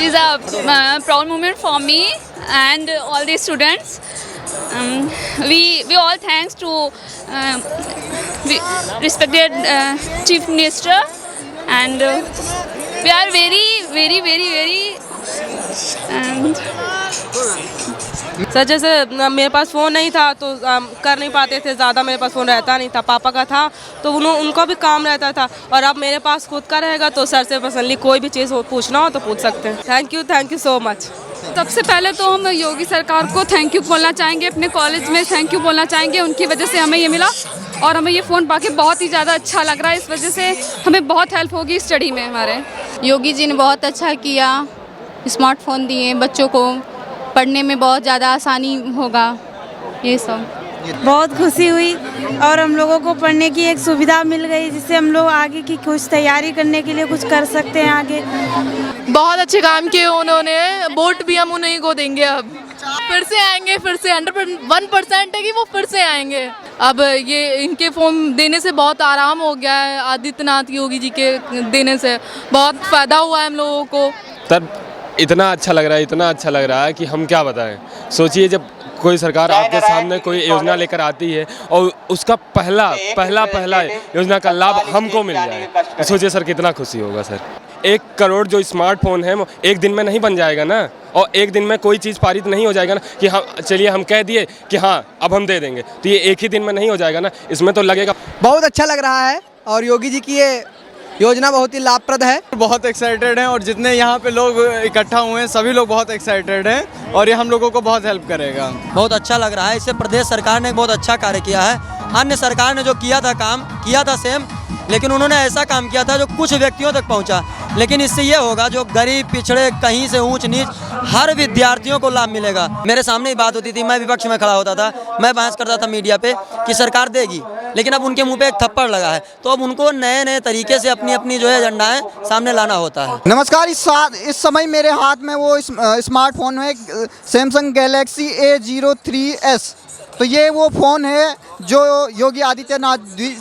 It is a proud moment for me and all the students. We all thanks to respected Chief Minister, and we are very sir जैसे मेरे पास phone नहीं था तो कर नहीं पाते थे, ज़्यादा मेरे पास फ़ोन रहता नहीं था। पापा का था तो उनका भी काम रहता था, और अब मेरे पास खुद का रहेगा तो सर से पर्सनली कोई भी चीज़ पूछना हो तो पूछ सकते हैं। Thank you so much. सबसे पहले तो हम योगी सरकार को थैंक यू बोलना चाहेंगे, अपने कॉलेज में थैंक यू बोलना चाहेंगे। उनकी वजह से हमें ये मिला और हमें ये फ़ोन पाके बहुत ही ज़्यादा अच्छा लग रहा है। इस वजह से हमें बहुत हेल्प होगी स्टडी में हमारे। योगी जी ने बहुत अच्छा किया, स्मार्टफोन दिए बच्चों को, पढ़ने में बहुत ज़्यादा आसानी होगा। ये सब बहुत खुशी हुई और हम लोगों को पढ़ने की एक सुविधा मिल गई, जिससे हम लोग आगे की कुछ तैयारी करने के लिए कुछ कर सकते हैं आगे। बहुत अच्छे काम किए उन्होंने, वोट भी हम उन्हीं को देंगे। अब फिर से आएंगे, फिर से 100% है कि वो फिर से आएंगे। अब ये इनके फॉर्म देने से बहुत आराम हो गया है, आदित्यनाथ योगी जी के देने से बहुत फ़ायदा हुआ है हम लोगों को। तब इतना अच्छा लग रहा है कि हम क्या बताएं। सोचिए जब कोई सरकार आपके सामने कोई योजना लेकर आती है और उसका पहला योजना का लाभ हमको मिल जाए, तो सोचिए सर कितना खुशी होगा सर। 1 करोड़ जो स्मार्टफोन है वो एक दिन में नहीं बन जाएगा ना, और एक दिन में कोई चीज़ पारित नहीं हो जाएगा ना कि हाँ चलिए हम कह दिए कि हाँ अब हम दे देंगे, तो ये एक ही दिन में नहीं हो जाएगा ना। इसमें तो लगेगा। बहुत अच्छा लग रहा है और योगी जी की ये योजना बहुत ही लाभप्रद है। बहुत एक्साइटेड हैं और जितने यहाँ पे लोग इकट्ठा हुए हैं सभी लोग बहुत एक्साइटेड हैं और ये हम लोगों को बहुत हेल्प करेगा। बहुत अच्छा लग रहा है। इससे प्रदेश सरकार ने बहुत अच्छा कार्य किया है। अन्य सरकार ने जो किया था सेम, लेकिन उन्होंने ऐसा काम किया था जो कुछ व्यक्तियों तक पहुंचा। लेकिन इससे ये होगा जो गरीब पिछड़े कहीं से ऊंच नीच हर विद्यार्थियों को लाभ मिलेगा। मेरे सामने ही बात होती थी, मैं विपक्ष में खड़ा होता था, मैं बहस करता था मीडिया पे कि सरकार देगी, लेकिन अब उनके मुंह पे एक थप्पड़ लगा है, तो अब उनको नए तरीके से अपनी जो है एजेंडाएं सामने लाना होता है। नमस्कार, इस समय मेरे हाथ में वो स्मार्टफोन है सैमसंग गैलेक्सी A03s। तो ये वो फ़ोन है जो योगी आदित्यनाथ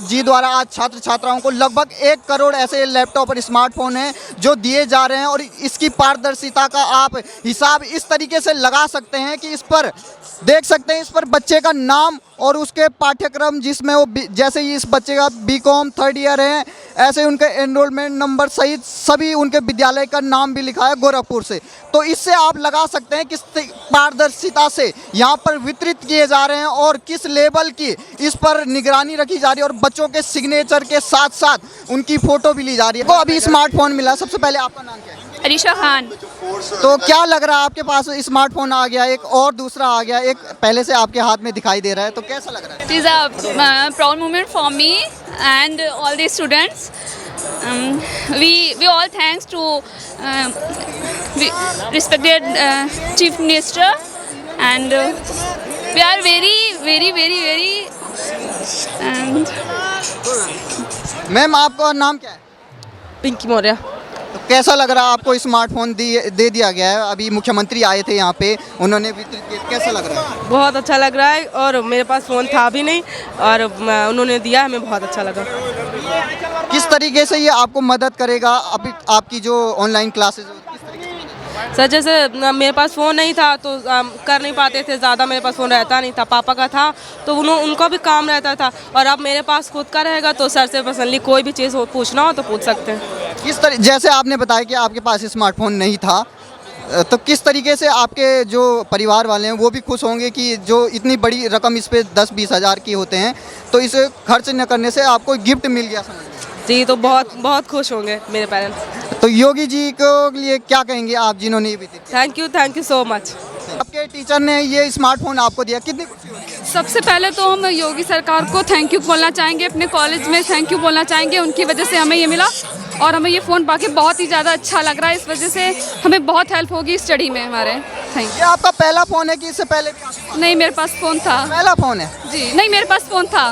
जी द्वारा आज छात्र छात्राओं को लगभग 1 करोड़ ऐसे लैपटॉप और स्मार्टफोन हैं जो दिए जा रहे हैं। और इसकी पारदर्शिता का आप हिसाब इस तरीके से लगा सकते हैं कि इस पर देख सकते हैं, इस पर बच्चे का नाम और उसके पाठ्यक्रम, जिसमें वो जैसे ही इस बच्चे का B.Com 3rd ईयर है, ऐसे उनके एनरोलमेंट नंबर सहित सभी उनके विद्यालय का नाम भी लिखा है गोरखपुर से। तो इससे आप लगा सकते हैं किस पारदर्शिता से यहाँ पर वितरित किए जा रहे हैं और किस लेवल की इस पर निगरानी रखी जा रही है, और बच्चों के सिग्नेचर के साथ साथ उनकी फ़ोटो भी ली जा रही है। तो अभी स्मार्टफोन मिला। सबसे पहले आपका नाम क्या है? अरीशा खान। तो क्या लग रहा है आपके पास स्मार्टफोन आ गया, एक और दूसरा आ गया, एक पहले से आपके हाथ में दिखाई दे रहा है, तो कैसा लग रहा है? It is a proud moment for me and all the students. We all thanks to respected Chief Minister, and we are very ma'am आपका नाम क्या है? पिंकी मौर्य। तो कैसा लग रहा है आपको स्मार्टफोन दे दिया गया है? अभी मुख्यमंत्री आए थे यहाँ पे, उन्होंने वितरित किया, कैसा लग रहा है? बहुत अच्छा लग रहा है, और मेरे पास फ़ोन था भी नहीं और उन्होंने दिया, हमें बहुत अच्छा लगा। किस तरीके से ये आपको मदद करेगा? अभी आपकी जो ऑनलाइन क्लासेज किस तरीके से? सर जैसे मेरे पास फ़ोन नहीं था तो कर नहीं पाते थे, ज़्यादा मेरे पास फ़ोन रहता नहीं था। पापा का था तो उनका भी काम रहता था, और अब मेरे पास खुद का रहेगा तो सर से पर्सनली कोई भी चीज़ पूछना हो तो पूछ सकते हैं। किस तरह, जैसे आपने बताया कि आपके पास स्मार्टफोन नहीं था, तो किस तरीके से आपके जो परिवार वाले हैं वो भी खुश होंगे कि जो इतनी बड़ी रकम इस पे 10-20 हज़ार की होते हैं, तो इसे खर्च न करने से आपको गिफ्ट मिल गया समझ लीजिए। जी, तो बहुत खुश होंगे मेरे पेरेंट्स। तो योगी जी को लिए क्या कहेंगे आप, जिन्होंने ये भी दिया? Thank you so much. आपके टीचर ने ये स्मार्टफोन आपको दिया, कितनी खुशी हुई? सबसे पहले तो हम योगी सरकार को थैंक यू बोलना चाहेंगे, अपने कॉलेज में थैंक यू बोलना चाहेंगे। उनकी वजह से हमें ये मिला और हमें ये फ़ोन पाके बहुत ही ज़्यादा अच्छा लग रहा है। इस वजह से हमें बहुत हेल्प होगी स्टडी में हमारे। थैंक ये आपका पहला फ़ोन है कि इससे पहले भी आपके पास? नहीं, मेरे पास फ़ोन था। पहला फ़ोन है जी, नहीं मेरे पास फ़ोन था।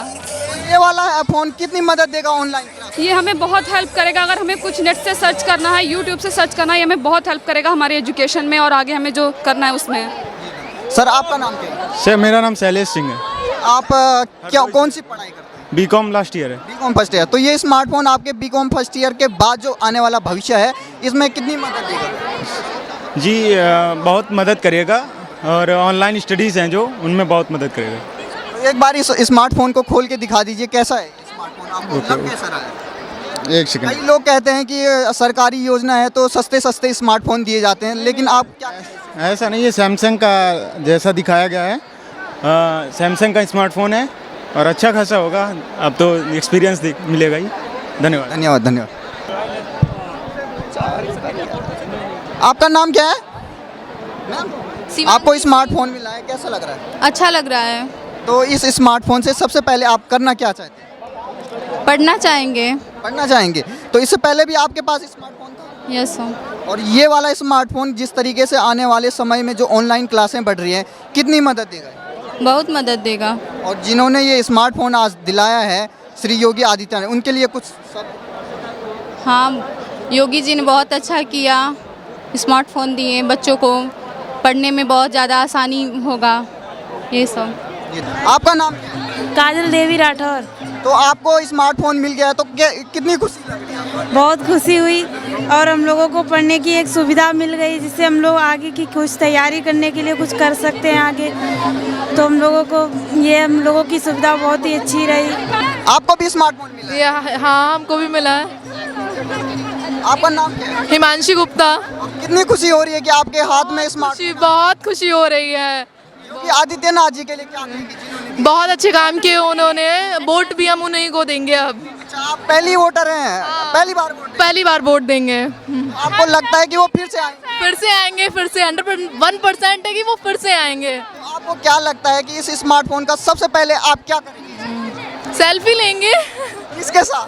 ये वाला फ़ोन कितनी मदद देगा ऑनलाइन क्लास? ये हमें बहुत हेल्प करेगा। अगर हमें कुछ नेट से सर्च करना है, यूट्यूब से सर्च करना है, ये हमें बहुत हेल्प करेगा हमारे एजुकेशन में और आगे हमें जो करना है उसमें। सर आपका नाम क्या है? सर मेरा नाम शैलेश सिंह है। आप कौन सी पढ़ाई करते हैं? B.Com लास्ट ईयर है। B.Com first year. तो ये स्मार्टफोन आपके B.Com फर्स्ट ईयर के बाद जो आने वाला भविष्य है, इसमें कितनी मदद देगा? जी बहुत मदद करेगा और ऑनलाइन स्टडीज़ हैं जो उनमें बहुत मदद करेगा। तो एक बार इस स्मार्टफोन को खोल के दिखा दीजिए, कैसा है स्मार्टफोन, आपको लग कैसा रहा है? एक सेकंड। कई लोग कहते हैं कि सरकारी योजना है तो सस्ते सस्ते स्मार्टफोन दिए जाते हैं, लेकिन आप क्या ऐसा नहीं है, सैमसंग का जैसा दिखाया गया है, सैमसंग का स्मार्टफोन है और अच्छा खासा होगा। अब तो एक्सपीरियंस मिलेगा ही। धन्यवाद। धन्यवाद धन्यवाद। आपका नाम क्या है? आपको स्मार्टफोन मिला है, कैसा लग रहा है? अच्छा लग रहा है। तो इस स्मार्टफोन से सबसे पहले आप करना क्या चाहते हैं? पढ़ना चाहेंगे। पढ़ना चाहेंगे। तो इससे पहले भी आपके पास स्मार्टफोन था? Yes sir. और ये वाला स्मार्टफोन जिस तरीके से आने वाले समय में जो ऑनलाइन क्लासें बढ़ रही हैं, कितनी मदद देगा? बहुत मदद देगा। और जिन्होंने ये स्मार्टफोन आज दिलाया है श्री योगी आदित्यनाथ, उनके लिए कुछ हाँ, योगी जी ने बहुत अच्छा किया, स्मार्टफोन दिए बच्चों को, पढ़ने में बहुत ज़्यादा आसानी होगा, ये सब। आपका नाम क्या है? काजल देवी राठौर। तो आपको स्मार्टफोन मिल गया है तो कितनी खुशी लग रही है आपको? बहुत खुशी हुई और हम लोगों को पढ़ने की एक सुविधा मिल गई, जिससे हम लोग आगे की कुछ तैयारी करने के लिए कुछ कर सकते हैं आगे। तो हम लोगों की सुविधा बहुत ही अच्छी रही। आपको भी स्मार्टफोन मिला है? हाँ, हमको भी मिला है। आपका नाम क्या है? हिमांशी गुप्ता। कितनी खुशी हो रही है कि आपके हाथ में स्मार्टफोन? बहुत खुशी हो रही है। योगी आदित्यनाथ जी के लिए क्या कहेंगे? बहुत अच्छे काम किए उन्होंने, वोट भी हम उन्हीं को देंगे अब। अच्छा, आप पहली वोटर हैं? पहली बार वोट देंगे। आपको लगता है कि वो फिर से आएंगे? फिर से 100% है कि वो फिर से आएंगे। तो आपको क्या लगता है कि इस स्मार्टफोन का सबसे पहले आप क्या करेंगे? सेल्फी लेंगे। किसके साथ?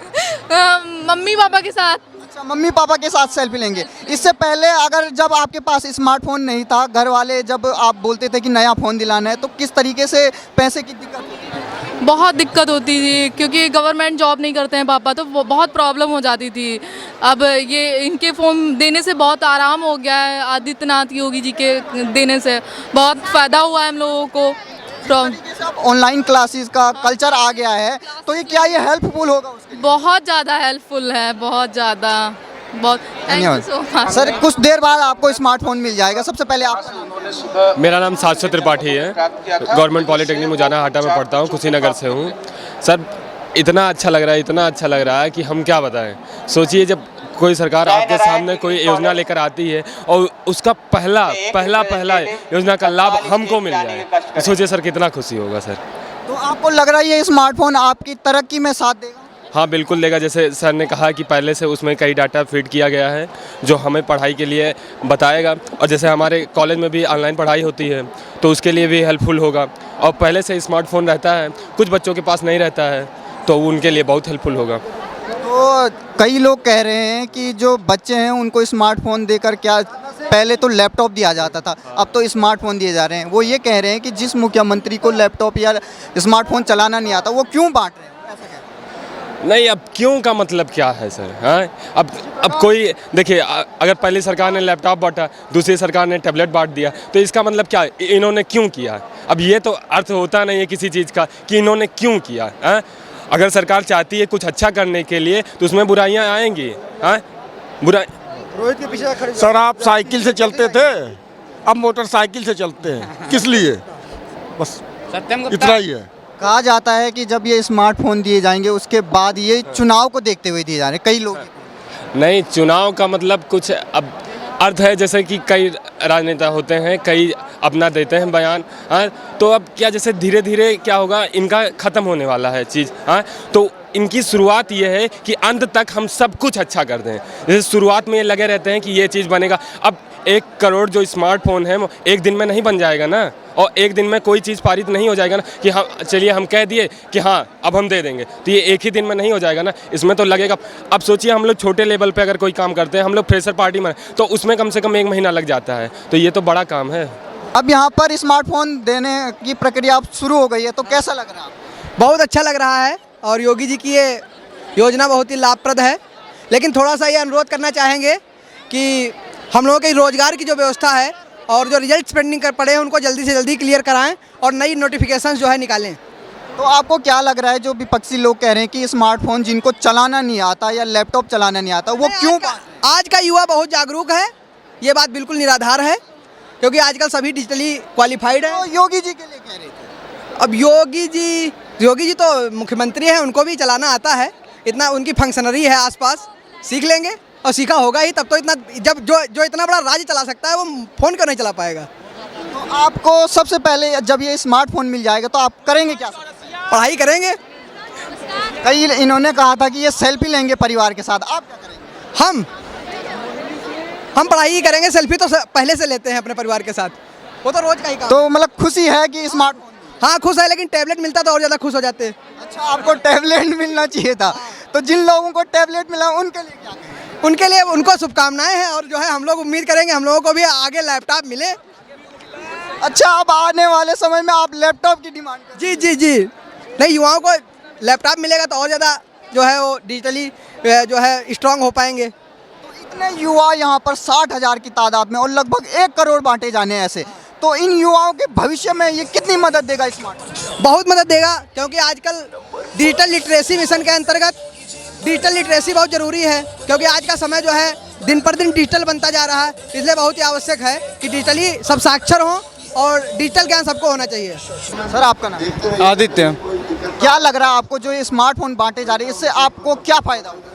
मम्मी पापा के साथ। अच्छा, मम्मी पापा के साथ सेल्फी लेंगे। इससे पहले अगर जब आपके पास स्मार्टफोन नहीं था, घर वाले जब आप बोलते थे कि नया फ़ोन दिलाना है, तो किस तरीके से पैसे की दिक्कत होती थी? बहुत दिक्कत होती थी, क्योंकि गवर्नमेंट जॉब नहीं करते हैं पापा, तो बहुत प्रॉब्लम हो जाती थी। अब ये इनके फ़ोन देने से बहुत आराम हो गया है, आदित्यनाथ योगी जी के देने से बहुत फ़ायदा हुआ है हम लोगों को। ऑनलाइन क्लासेस का कल्चर आ गया है, तो ये क्या ये हेल्पफुल होगा उसके लिए? बहुत ज़्यादा हेल्पफुल है, बहुत ज़्यादा, बहुत। धन्यवाद सर। कुछ देर बाद आपको स्मार्टफोन मिल जाएगा। सबसे पहले आप? मेरा नाम शाश्वत त्रिपाठी है, गवर्नमेंट पॉलिटेक्निक मुजाना हाटा में पढ़ता हूँ, कुशीनगर से हूँ। सर इतना अच्छा लग रहा है कि हम क्या बताएं। सोचिए जब कोई सरकार आपके सामने कोई योजना लेकर आती है और उसका पहला योजना का लाभ हमको मिल जाए, तो सोचिए सर कितना खुशी होगा सर। तो आपको लग रहा है ये स्मार्टफोन आपकी तरक्की में साथ देगा? हाँ बिल्कुल देगा। जैसे सर ने कहा कि पहले से उसमें कई डाटा फीड किया गया है जो हमें पढ़ाई के लिए बताएगा, और जैसे हमारे कॉलेज में भी ऑनलाइन पढ़ाई होती है तो उसके लिए भी हेल्पफुल होगा। और पहले से स्मार्टफोन रहता है, कुछ बच्चों के पास नहीं रहता है, तो उनके लिए बहुत हेल्पफुल होगा। तो कई लोग कह रहे हैं कि जो बच्चे हैं उनको स्मार्टफोन देकर क्या, पहले तो लैपटॉप दिया जाता था, अब तो स्मार्टफोन दिए जा रहे हैं। वो ये कह रहे हैं कि जिस मुख्यमंत्री को लैपटॉप या स्मार्टफोन चलाना नहीं आता, वो क्यों बांट रहे हैं? नहीं, अब क्यों का मतलब क्या है सर? हाँ, अब कोई देखिए, अगर पहली सरकार ने लैपटॉप बांटा, दूसरी सरकार ने टैबलेट बांट दिया, तो इसका मतलब क्या है? इन्होंने क्यों किया? अब ये तो अर्थ होता नहीं है किसी चीज़ का कि इन्होंने क्यों किया। अगर सरकार चाहती है कुछ अच्छा करने के लिए तो उसमें बुराइयां आएंगी। रोहित के पीछे खड़े। सर आप साइकिल से चलते थे, अब मोटरसाइकिल से चलते हैं, किस लिए? बस इतना ही है। कहा जाता है कि जब ये स्मार्टफोन दिए जाएंगे उसके बाद ये चुनाव को देखते हुए दिए जा रहे हैं, कई लोग। नहीं, चुनाव का मतलब कुछ अब अर्थ है, जैसे कि कई राजनेता होते हैं, कई अपना देते हैं बयान। हाँ, तो अब क्या जैसे धीरे धीरे क्या होगा, इनका ख़त्म होने वाला है चीज़। हाँ, तो इनकी शुरुआत ये है कि अंत तक हम सब कुछ अच्छा कर दें। जैसे शुरुआत में ये लगे रहते हैं कि ये चीज़ बनेगा, अब 1 करोड़ जो स्मार्टफोन है वो एक दिन में नहीं बन जाएगा ना, और एक दिन में कोई चीज़ पारित नहीं हो जाएगा ना कि हाँ चलिए हम कह दिए कि हाँ अब हम दे देंगे, तो ये एक ही दिन में नहीं हो जाएगा ना, इसमें तो लगेगा। अब सोचिए हम लोग छोटे लेवल पे अगर कोई काम करते हैं, हम लोग फ्रेशर पार्टी में, तो उसमें कम से कम 1 महीना लग जाता है, तो ये तो बड़ा काम है। अब यहाँ पर स्मार्टफोन देने की प्रक्रिया शुरू हो गई है, तो कैसा लग रहा है? बहुत अच्छा लग रहा है, और योगी जी की ये योजना बहुत ही लाभप्रद है। लेकिन थोड़ा सा ये अनुरोध करना चाहेंगे कि हम लोगों के रोज़गार की जो व्यवस्था है और जो रिजल्ट पेंडिंग कर पड़े हैं उनको जल्दी से जल्दी क्लियर कराएं और नई नोटिफिकेशन जो है निकालें। तो आपको क्या लग रहा है, जो विपक्षी लोग कह रहे हैं कि स्मार्टफोन जिनको चलाना नहीं आता या लैपटॉप चलाना नहीं आता, वो क्यों? आज का युवा बहुत जागरूक है ये बात बिल्कुल निराधार है, क्योंकि आजकल सभी डिजिटली क्वालिफाइड है। तो योगी जी के लिए कह रहे थे। अब योगी जी तो मुख्यमंत्री हैं, उनको भी चलाना आता है, इतना उनकी फंक्शनरी है आसपास, सीख लेंगे और सीखा होगा ही, तब तो इतना जब जो इतना बड़ा राज्य चला सकता है वो फ़ोन क्यों नहीं चला पाएगा। तो आपको सबसे पहले जब ये स्मार्टफोन मिल जाएगा तो आप करेंगे क्या? पढ़ाई करेंगे। कई इन्होंने कहा था कि ये सेल्फी लेंगे परिवार के साथ, आप क्या करेंगे? हम पढ़ाई ही करेंगे, सेल्फी तो पहले से लेते हैं अपने परिवार के साथ, वो तो रोज का ही काम। तो मतलब खुशी है कि स्मार्टफोन? हाँ खुश है, लेकिन टैबलेट मिलता तो और ज़्यादा खुश हो जाते। अच्छा, आपको टैबलेट मिलना चाहिए था। तो जिन लोगों को टैबलेट मिला उनके लिए क्या कहेंगे? उनके लिए उनको शुभकामनाएं हैं, और जो है हम लोग उम्मीद करेंगे हम लोगों को भी आगे लैपटॉप मिले। अच्छा, अब आने वाले समय में आप लैपटॉप की डिमांड करें? जी नहीं, युवाओं को लैपटॉप मिलेगा तो और ज़्यादा जो है वो डिजिटली जो है स्ट्रांग हो पाएंगे। तो इतने युवा यहाँ पर 60,000 की तादाद में और लगभग 1 करोड़ बांटे जाने हैं ऐसे, तो इन युवाओं के भविष्य में ये कितनी मदद देगा स्मार्टफोन? बहुत मदद देगा, क्योंकि आजकल डिजिटल लिटरेसी मिशन के अंतर्गत डिजिटल लिटरेसी बहुत ज़रूरी है, क्योंकि आज का समय जो है दिन पर दिन डिजिटल बनता जा रहा है, इसलिए बहुत ही आवश्यक है कि डिजिटली सब साक्षर हों और डिजिटल ज्ञान सबको होना चाहिए। सर, आपका नाम? आदित्य। क्या लग रहा है आपको जो ये स्मार्टफोन बांटे जा रहे हैं, इससे आपको क्या फ़ायदा होगा?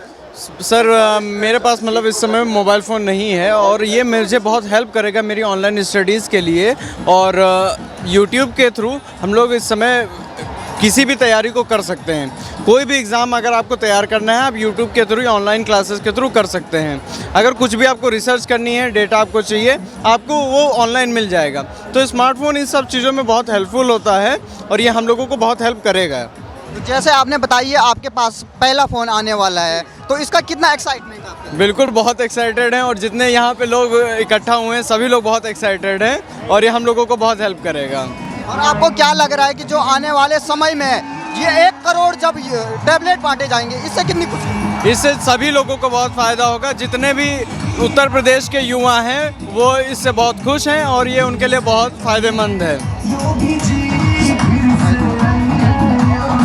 सर मेरे पास मतलब इस समय मोबाइल फ़ोन नहीं है, और ये मुझे बहुत हेल्प करेगा मेरी ऑनलाइन स्टडीज़ के लिए। और यूट्यूब के थ्रू हम लोग इस समय किसी भी तैयारी को कर सकते हैं। कोई भी एग्ज़ाम अगर आपको तैयार करना है, आप यूट्यूब के थ्रू या ऑनलाइन क्लासेस के थ्रू कर सकते हैं। अगर कुछ भी आपको रिसर्च करनी है, डेटा आपको चाहिए, आपको वो ऑनलाइन मिल जाएगा। तो स्मार्टफोन इन सब चीज़ों में बहुत हेल्पफुल होता है, और ये हम लोगों को बहुत हेल्प करेगा। जैसे आपने बताइए आपके पास पहला फ़ोन आने वाला है, तो इसका कितना एक्साइटमेंट है आपको? बिल्कुल बहुत एक्साइटेड हैं, और जितने यहाँ पे लोग इकट्ठा हुए हैं सभी लोग बहुत एक्साइटेड हैं, और ये हम लोगों को बहुत हेल्प करेगा। और आपको क्या लग रहा है कि जो आने वाले समय में ये 1 करोड़ जब टैबलेट बांटे जाएंगे, इससे कितनी खुशी? इससे सभी लोगों को बहुत फ़ायदा होगा। जितने भी उत्तर प्रदेश के युवा हैं वो इससे बहुत खुश हैं, और ये उनके लिए बहुत फ़ायदेमंद है।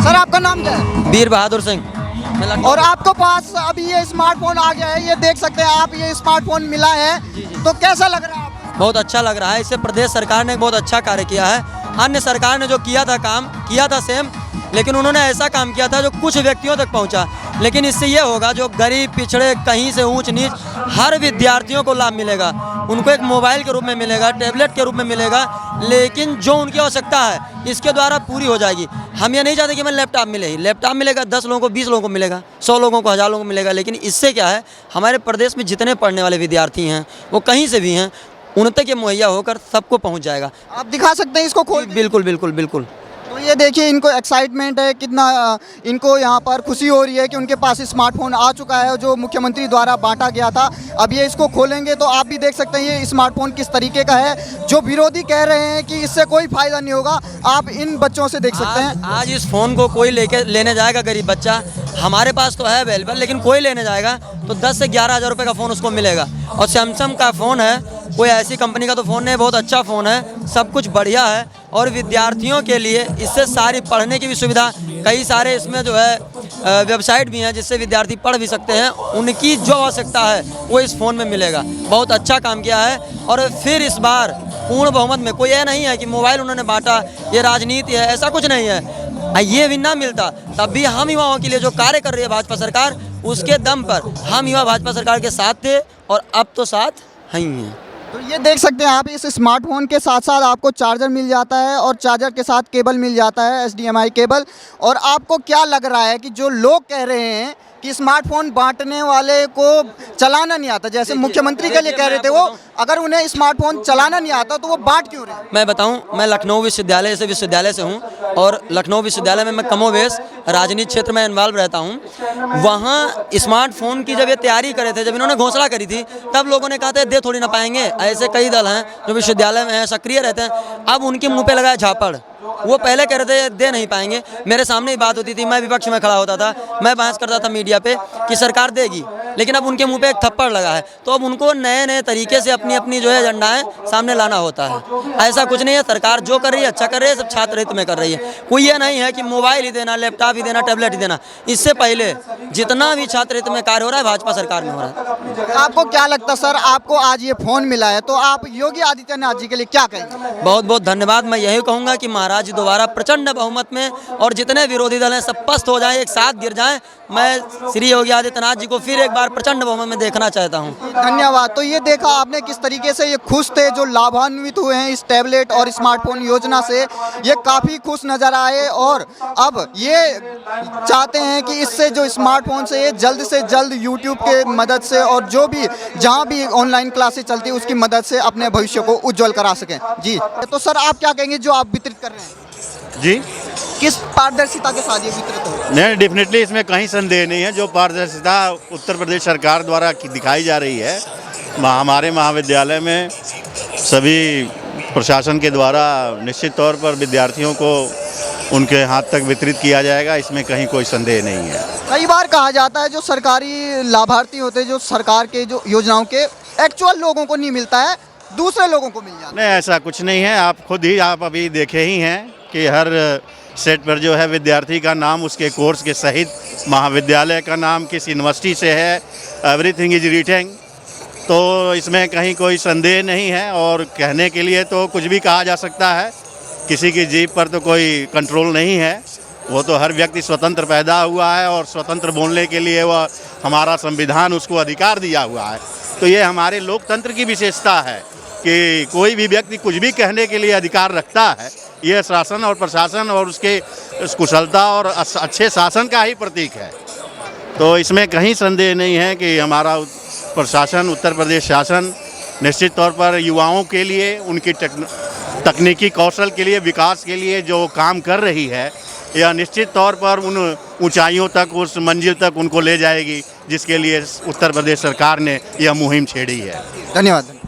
सर, आपका नाम क्या है? वीर बहादुर सिंह। और आपको पास अभी ये स्मार्टफोन आ गया है, ये देख सकते हैं आप, ये स्मार्टफोन मिला है, तो कैसा लग रहा है आपको? बहुत अच्छा लग रहा है। इससे प्रदेश सरकार ने बहुत अच्छा कार्य किया है। अन्य सरकार ने जो किया था काम किया था सेम, लेकिन उन्होंने ऐसा काम किया था जो कुछ व्यक्तियों तक पहुंचा। लेकिन इससे ये होगा जो गरीब पिछड़े कहीं से ऊंच नीच हर विद्यार्थियों को लाभ मिलेगा। उनको एक मोबाइल के रूप में मिलेगा, टैबलेट के रूप में मिलेगा, लेकिन जो उनकी आवश्यकता है इसके द्वारा पूरी हो जाएगी। हम ये नहीं चाहते कि हमें लैपटॉप मिले ही, लैपटॉप मिलेगा 10 लोगों को, 20 लोगों को मिलेगा, 100 लोगों को, 1000 लोगों को मिलेगा। लेकिन इससे क्या है, हमारे प्रदेश में जितने पढ़ने वाले विद्यार्थी हैं वो कहीं से भी हैं, उन तक ये मुहैया होकर सबको पहुंच जाएगा। आप दिखा सकते हैं इसको खोल? बिल्कुल बिल्कुल बिल्कुल। तो ये देखिए, इनको एक्साइटमेंट है, कितना इनको यहाँ पर खुशी हो रही है कि उनके पास स्मार्टफोन आ चुका है जो मुख्यमंत्री द्वारा बांटा गया था। अब ये इसको खोलेंगे तो आप भी देख सकते हैं ये स्मार्टफोन किस तरीके का है। जो विरोधी कह रहे हैं कि इससे कोई फ़ायदा नहीं होगा, आप इन बच्चों से देख सकते हैं। आज इस फ़ोन को कोई लेने जाएगा गरीब बच्चा, हमारे पास तो है अवेलेबल, लेकिन कोई लेने जाएगा तो 10 से 11 हज़ार रुपये का फ़ोन उसको मिलेगा। और सैमसंग का फ़ोन है, कोई ऐसी कंपनी का तो फ़ोन नहीं, बहुत अच्छा फ़ोन है, सब कुछ बढ़िया है। और विद्यार्थियों के लिए इससे सारी पढ़ने की भी सुविधा, कई सारे इसमें जो है वेबसाइट भी हैं जिससे विद्यार्थी पढ़ भी सकते हैं। उनकी जो आवश्यकता है वो इस फ़ोन में मिलेगा। बहुत अच्छा काम किया है। और फिर इस बार पूर्ण बहुमत में, कोई ये नहीं है कि मोबाइल उन्होंने बांटा ये राजनीति है, ऐसा कुछ नहीं है। ये भी ना मिलता तब भी हम युवाओं के लिए जो कार्य कर रही है भाजपा सरकार, उसके दम पर हम युवा भाजपा सरकार के साथ थे, और अब तो साथ ही हैं। तो ये देख सकते हैं आप, इस स्मार्टफोन के साथ साथ आपको चार्जर मिल जाता है, और चार्जर के साथ केबल मिल जाता है, HDMI केबल। और आपको क्या लग रहा है कि जो लोग कह रहे हैं कि स्मार्टफोन बांटने वाले को चलाना नहीं आता, जैसे मुख्यमंत्री के लिए कह रहे थे वो, अगर उन्हें स्मार्टफोन चलाना नहीं आता तो वो बांट क्यों रहे? मैं बताऊं, मैं लखनऊ विश्वविद्यालय से हूं, और लखनऊ विश्वविद्यालय में मैं कमोवेश राजनीति क्षेत्र में इन्वॉल्व रहता हूं। वहां स्मार्टफोन की जब ये तैयारी करे थे, जब इन्होंने घोषणा करी थी, तब लोगों ने कहा था दे थोड़ी ना पाएंगे। ऐसे कई दल हैं जो विश्वविद्यालय में हैं, सक्रिय रहते हैं। अब उनके मुँह पे लगा झापड़। वो पहले कह रहे थे दे नहीं पाएंगे, मेरे सामने ही बात होती थी, मैं विपक्ष में खड़ा होता था, मैं बहस करता था मीडिया पे कि सरकार देगी। लेकिन अब उनके मुंह पे एक थप्पड़ लगा है, तो अब उनको नए नए तरीके से अपनी अपनी जो है एजेंडाएं सामने लाना होता है। ऐसा कुछ नहीं है, सरकार जो कर रही है अच्छा कर रही है, सब छात्र हित में कर रही है। कोई ये नहीं है कि मोबाइल ही देना, लैपटॉप ही देना, टैबलेट ही देना। इससे पहले जितना भी छात्र हित में कार्य हो रहा है भाजपा सरकार में हो रहा है। आपको क्या लगता सर, आपको आज ये फ़ोन मिला है तो आप योगी आदित्यनाथ जी के लिए क्या कहेंगे? बहुत बहुत धन्यवाद। मैं यही कहूँगा कि महाराज जी दोबारा प्रचंड बहुमत में, और जितने विरोधी दल हैं सब पस्त हो जाएं, एक साथ गिर जाएं। मैं श्री योगी आदित्यनाथ जी को फिर एक बार प्रचंड बहुमत में देखना चाहता हूँ। धन्यवाद। तो ये देखा आपने किस तरीके से ये खुश थे जो लाभान्वित हुए हैं इस टैबलेट और स्मार्टफोन योजना से, ये काफ़ी खुश नज़र आए और अब ये चाहते हैं कि इससे जो स्मार्टफोन से ये जल्द से जल्द यूट्यूब के मदद से और जो भी जहाँ भी ऑनलाइन क्लासेस चलती है उसकी मदद से अपने भविष्य को उज्जवल करा सकें। जी तो सर आप क्या कहेंगे जो आप वितरित कर रहे हैं? जी, किस पारदर्शिता के साथ ये वितरित हो? नहीं, डेफिनेटली इसमें कहीं संदेह नहीं है। जो पारदर्शिता उत्तर प्रदेश सरकार द्वारा दिखाई जा रही है हमारे महाविद्यालय में, सभी प्रशासन के द्वारा निश्चित तौर पर विद्यार्थियों को उनके हाथ तक वितरित किया जाएगा, इसमें कहीं कोई संदेह नहीं है। कई बार कहा जाता है जो सरकारी लाभार्थी होते हैं, जो सरकार के जो योजनाओं के एक्चुअल लोगों को नहीं मिलता है, दूसरे लोगों को मिल जाता है। नहीं, ऐसा कुछ नहीं है। आप खुद ही आप अभी देखे ही हैं कि हर सेट पर जो है विद्यार्थी का नाम, उसके कोर्स के सहित महाविद्यालय का नाम, किस यूनिवर्सिटी से है, एवरीथिंग इज रिटेन। तो इसमें कहीं कोई संदेह नहीं है और कहने के लिए तो कुछ भी कहा जा सकता है। किसी की जीभ पर तो कोई कंट्रोल नहीं है। वो तो हर व्यक्ति स्वतंत्र पैदा हुआ है और स्वतंत्र बोलने के लिए वह हमारा संविधान उसको अधिकार दिया हुआ है। तो ये हमारे लोकतंत्र की विशेषता है कि कोई भी व्यक्ति कुछ भी कहने के लिए अधिकार रखता है। ये शासन और प्रशासन और उसके कुशलता और अच्छे शासन का ही प्रतीक है। तो इसमें कहीं संदेह नहीं है कि हमारा प्रशासन, उत्तर प्रदेश शासन निश्चित तौर पर युवाओं के लिए, उनकी तकनीकी कौशल के लिए, विकास के लिए जो काम कर रही है, यह निश्चित तौर पर उन ऊंचाइयों तक, उस मंजिल तक उनको ले जाएगी जिसके लिए उत्तर प्रदेश सरकार ने यह मुहिम छेड़ी है। धन्यवाद।